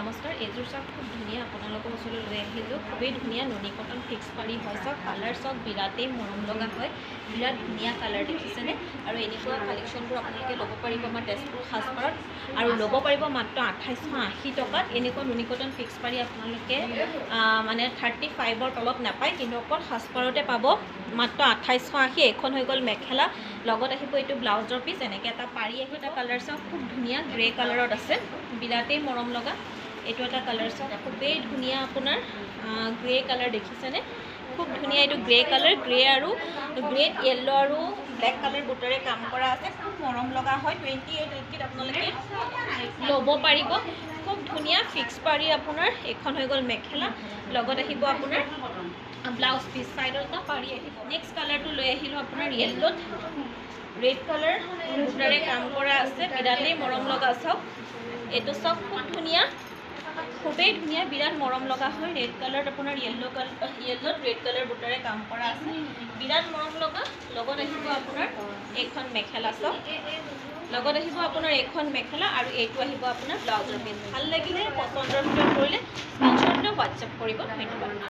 নমস্কাৰ এযোৰ চাওক খুব ধুনীয়া আপোনালোকৰ ওচৰলৈ লৈ আহিলোঁ খুবেই ধুনীয়া নুনি কটন ফিক্স পাৰি হয় চাওক কালাৰ চাওক বিৰাটেই মৰম লগা হয় বিৰাট ধুনীয়া কালাৰ দেখিছেনে আৰু এনেকুৱা কালেকশ্যনবোৰ আপোনালোকে ল'ব পাৰিব আমাৰ তেজপুৰ সাজপাৰত আৰু ল'ব পাৰিব মাত্ৰ 2880 টকাত এনেকুৱা নুনি কটন ফিক্স পাৰি আপোনালোকে মানে 35ৰ তলত নাপায় কিন্তু অকল সাজপাৰতে পাব মাত্ৰ 2880 এখন হৈ গ'ল মেখেলা লগত আহিব এইটো ব্লাউজৰ পিচ এনেকৈ এটা পাৰি আহিব এটা কালাৰ চাওক খুব ধুনীয়া গ্ৰে কালাৰত আছে বিৰাটেই মৰম লগা এইটো এটা কালাৰ চাওক খুবেই ধুনীয়া আপোনাৰ গ্ৰে কালাৰ দেখিছেনে খুব ধুনীয়া এইটো গ্ৰে কালাৰ গ্ৰে আৰু গ্ৰেট য়েল্লো আৰু ব্লেক কালাৰ বুটাৰে কাম কৰা আছে খুব মৰম লগা হয় 2880 আপোনালোকে ল'ব পাৰিব খুব ধুনীয়া ফিক্স পাৰি আপোনাৰ এখন হৈ গ'ল মেখেলা লগত আহিব আপোনাৰ ব্লাউজ পিচ সাইডৰ এটা পাৰি আহিব নেক্সট কালাৰটো লৈ আহিলোঁ আপোনাৰ য়েল্লোত ৰেড কালাৰ বুটাৰে কাম কৰা আছে বিৰাটেই মৰম লগা চাওক এইটো চাওক খুব ধুনীয়া খুবেই ধুনীয়া বিৰাট মৰম লগা হয় ৰেড কালাৰত আপোনাৰ য়েল্লোত ৰেড কালাৰ বুটাৰে কাম কৰা আছে বিৰাট মৰম লগা লগত আহিব আপোনাৰ এইখন মেখেলা চাওক লগত আহিব আপোনাৰ এইখন মেখেলা আৰু এইটো আহিব আপোনাৰ ব্লাউজৰ পিচ ভাল লাগিলে পচন্দৰ ভিতৰত কৰিলে স্ক্ৰীনশ্বট লৈ হোৱাটছআপ কৰিব ধন্যবাদ।